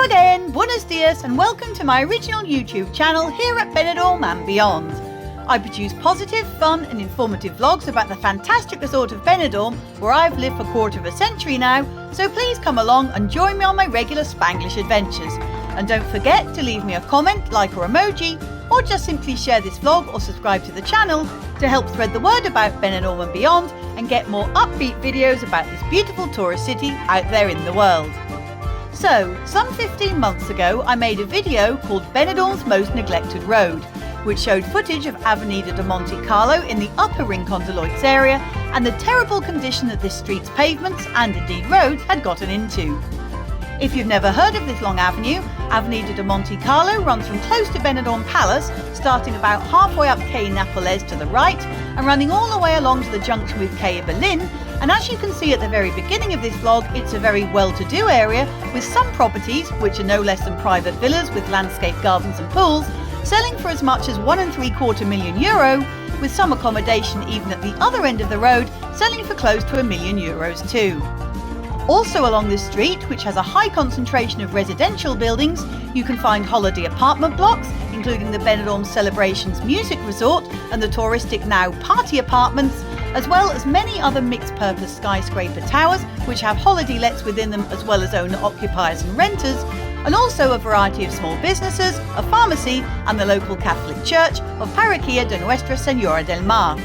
Hello again, buenos dias, and welcome to my original YouTube channel here at Benidorm and beyond. I produce positive, fun and informative vlogs about the fantastic resort of Benidorm, where I've lived for a quarter of a century now, so please come along and join me on my regular Spanglish adventures. And don't forget to leave me a comment, like or emoji, or just simply share this vlog or subscribe to the channel to help spread the word about Benidorm and beyond and get more upbeat videos about this beautiful tourist city out there in the world. So, some 15 months ago I made a video called Benidorm's Most Neglected Road, which showed footage of Avenida de Montecarlo in the upper Rincon de Loix area and the terrible condition that this street's pavements and indeed roads had gotten into. If you've never heard of this long avenue, Avenida de Montecarlo runs from close to Benidorm Palace, starting about halfway up Quai Nápoles to the right and running all the way along to the junction with Quai Berlin. And as you can see at the very beginning of this vlog, it's a very well-to-do area with some properties, which are no less than private villas with landscape gardens and pools, selling for as much as €1.75 million, with some accommodation even at the other end of the road selling for close to €1 million too. Also along this street, which has a high concentration of residential buildings, you can find holiday apartment blocks, including the Benidorm Celebrations Music Resort and the touristic now Party Apartments, as well as many other mixed-purpose skyscraper towers, which have holiday lets within them as well as owner-occupiers and renters, and also a variety of small businesses, a pharmacy, and the local Catholic Church of Parroquia de Nuestra Señora del Mar.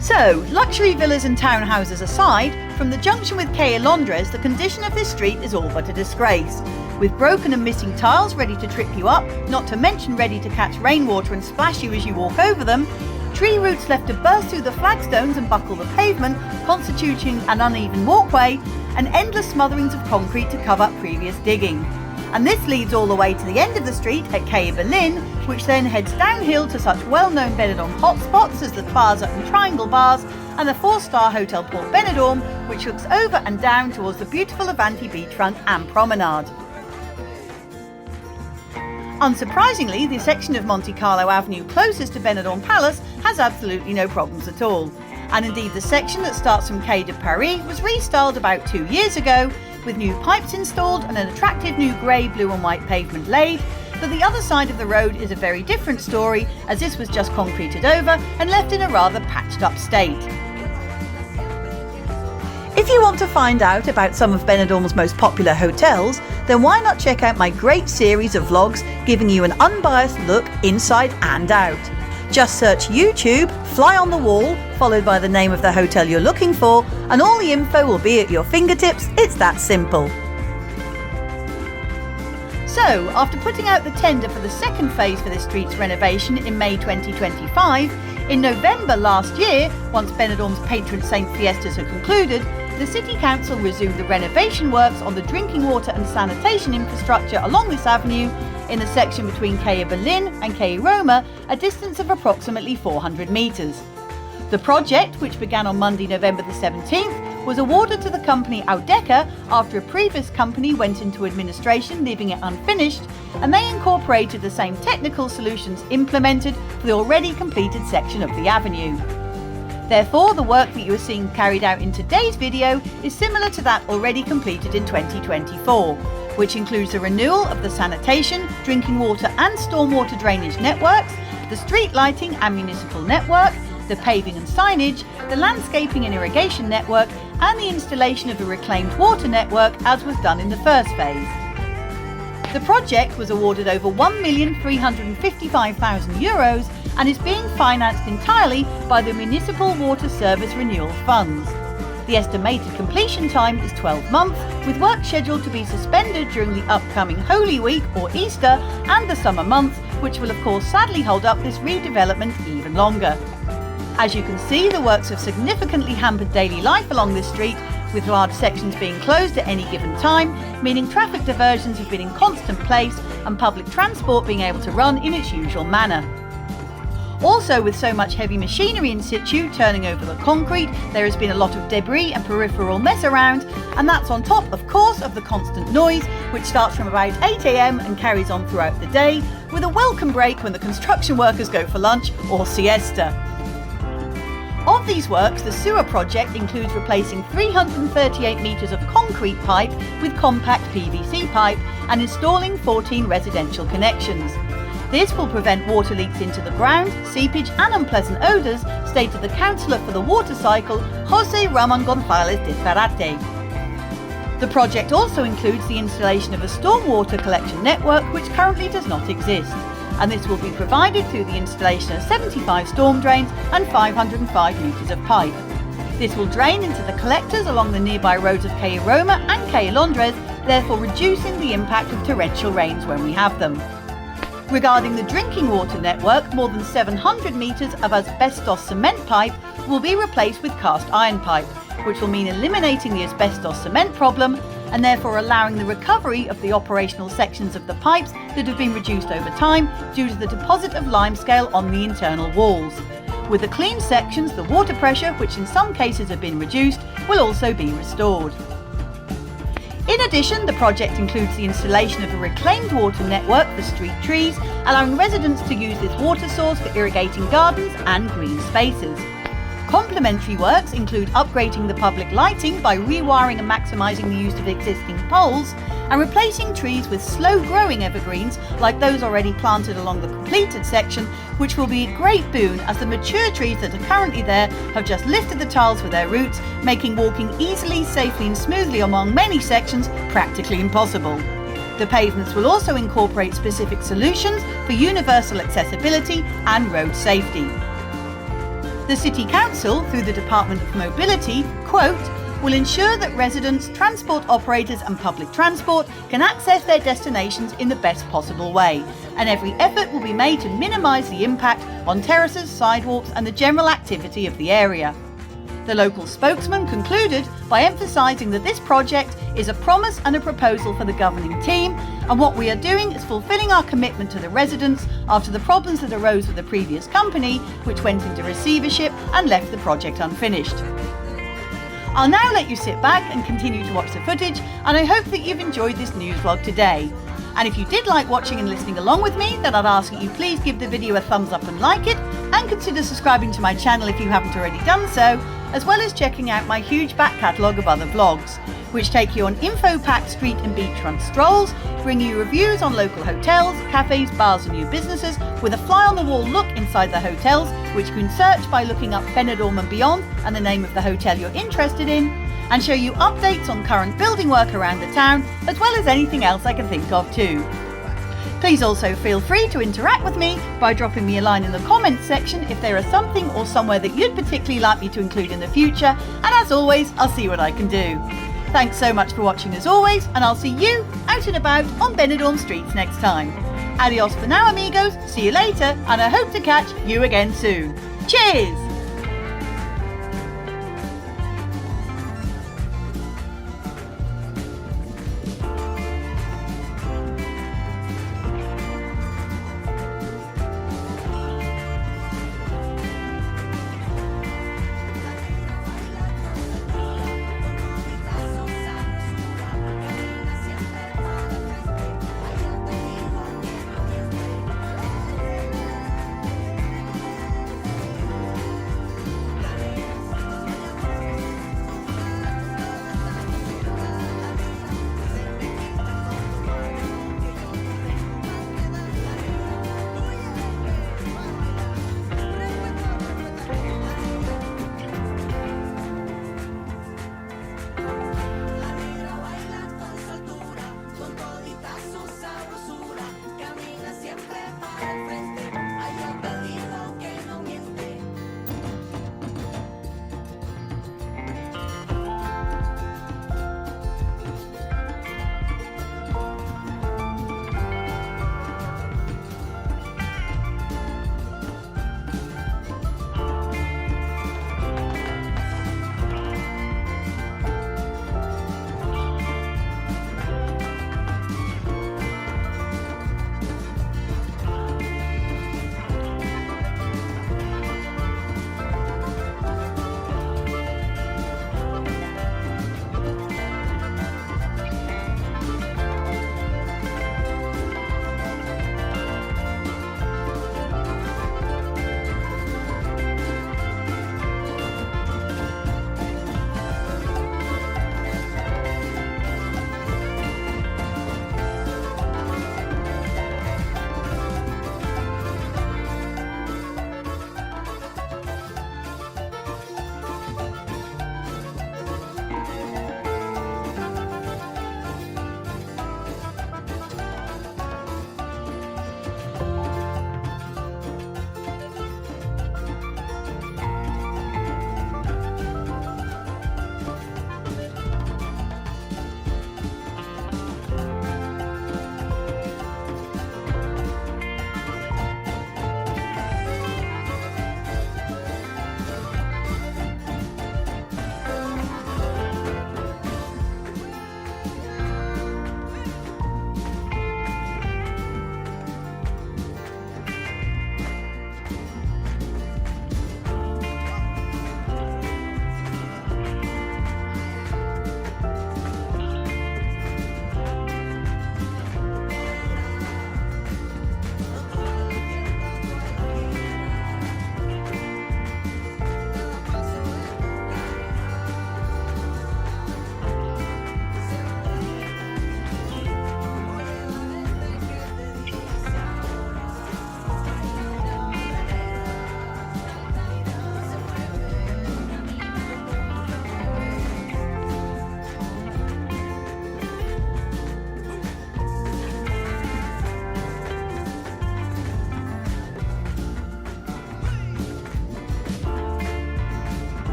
So, luxury villas and townhouses aside, from the junction with Quai Londres, the condition of this street is all but a disgrace. With broken and missing tiles ready to trip you up, not to mention ready to catch rainwater and splash you as you walk over them, tree roots left to burst through the flagstones and buckle the pavement, constituting an uneven walkway, and endless smotherings of concrete to cover up previous digging. And this leads all the way to the end of the street at Quai Berlin, which then heads downhill to such well-known Benidorm hotspots as the Plaza and Triangle bars and the 4-star Hotel Port Benidorm, which looks over and down towards the beautiful Avanti beachfront and promenade. Unsurprisingly, the section of Monte Carlo Avenue closest to Benidorm Palace has absolutely no problems at all. And indeed the section that starts from Quai de Paris was restyled about 2 years ago, with new pipes installed and an attractive new grey, blue and white pavement laid, but the other side of the road is a very different story, as this was just concreted over and left in a rather patched up state. If you want to find out about some of Benidorm's most popular hotels, then why not check out my great series of vlogs giving you an unbiased look inside and out. Just search YouTube, Fly on the Wall, followed by the name of the hotel you're looking for, and all the info will be at your fingertips. It's that simple. So, after putting out the tender for the second phase for this street's renovation in May 2025, in November last year, once Benidorm's patron saint fiestas had concluded, the City Council resumed the renovation works on the drinking water and sanitation infrastructure along this avenue in the section between Quai Berlin and Quai Roma, a distance of approximately 400 metres. The project, which began on Monday, November the 17th, was awarded to the company Audeca after a previous company went into administration, leaving it unfinished, and they incorporated the same technical solutions implemented for the already completed section of the avenue. Therefore, the work that you are seeing carried out in today's video is similar to that already completed in 2024, which includes the renewal of the sanitation, drinking water and stormwater drainage networks, the street lighting and municipal network, the paving and signage, the landscaping and irrigation network, and the installation of the reclaimed water network as was done in the first phase. The project was awarded over €1,355,000 and is being financed entirely by the Municipal Water Service Renewal Funds. The estimated completion time is 12 months, with work scheduled to be suspended during the upcoming Holy Week or Easter and the summer months, which will of course sadly hold up this redevelopment even longer. As you can see, the works have significantly hampered daily life along this street, with large sections being closed at any given time, meaning traffic diversions have been in constant place and public transport being able to run in its usual manner. Also, with so much heavy machinery in situ turning over the concrete, there has been a lot of debris and peripheral mess around, and that's on top, of course, of the constant noise, which starts from about 8 AM and carries on throughout the day, with a welcome break when the construction workers go for lunch or siesta. Of Of these works, the sewer project includes replacing 338 metres of concrete pipe with compact PVC pipe and installing 14 residential connections. This will prevent water leaks into the ground, seepage and unpleasant odours, stated the councillor for the water cycle, José Ramón González de Zarate. The project also includes the installation of a stormwater collection network which currently does not exist, and this will be provided through the installation of 75 storm drains and 505 metres of pipe. This will drain into the collectors along the nearby roads of Calle Roma and Calle Londres, therefore reducing the impact of torrential rains when we have them. Regarding the drinking water network, more than 700 metres of asbestos cement pipe will be replaced with cast iron pipe, which will mean eliminating the asbestos cement problem and therefore allowing the recovery of the operational sections of the pipes that have been reduced over time due to the deposit of limescale on the internal walls. With the clean sections, the water pressure, which in some cases have been reduced, will also be restored. In addition, the project includes the installation of a reclaimed water network for street trees, allowing residents to use this water source for irrigating gardens and green spaces. Complementary works include upgrading the public lighting by rewiring and maximising the use of existing poles, and replacing trees with slow-growing evergreens like those already planted along the completed section, which will be a great boon as the mature trees that are currently there have just lifted the tiles with their roots, making walking easily, safely and smoothly among many sections practically impossible. The pavements will also incorporate specific solutions for universal accessibility and road safety. The City Council, through the Department of Mobility, quote, will ensure that residents, transport operators and public transport can access their destinations in the best possible way, and every effort will be made to minimise the impact on terraces, sidewalks and the general activity of the area. The local spokesman concluded by emphasising that this project is a promise and a proposal for the governing team, and what we are doing is fulfilling our commitment to the residents after the problems that arose with the previous company, which went into receivership and left the project unfinished. I'll now let you sit back and continue to watch the footage, and I hope that you've enjoyed this news vlog today. And if you did like watching and listening along with me, then I'd ask that you please give the video a thumbs up and like it, and consider subscribing to my channel if you haven't already done so, as well as checking out my huge back catalogue of other vlogs, which take you on info-packed street and beachfront strolls, bringing you reviews on local hotels, cafes, bars and new businesses, with a fly-on-the-wall look inside the hotels, which you can search by looking up Benidorm and beyond and the name of the hotel you're interested in, and show you updates on current building work around the town, as well as anything else I can think of too. Please also feel free to interact with me by dropping me a line in the comments section if there is something or somewhere that you'd particularly like me to include in the future, and as always, I'll see what I can do. Thanks so much for watching as always, and I'll see you out and about on Benidorm streets next time. Adios for now, amigos, see you later, and I hope to catch you again soon. Cheers!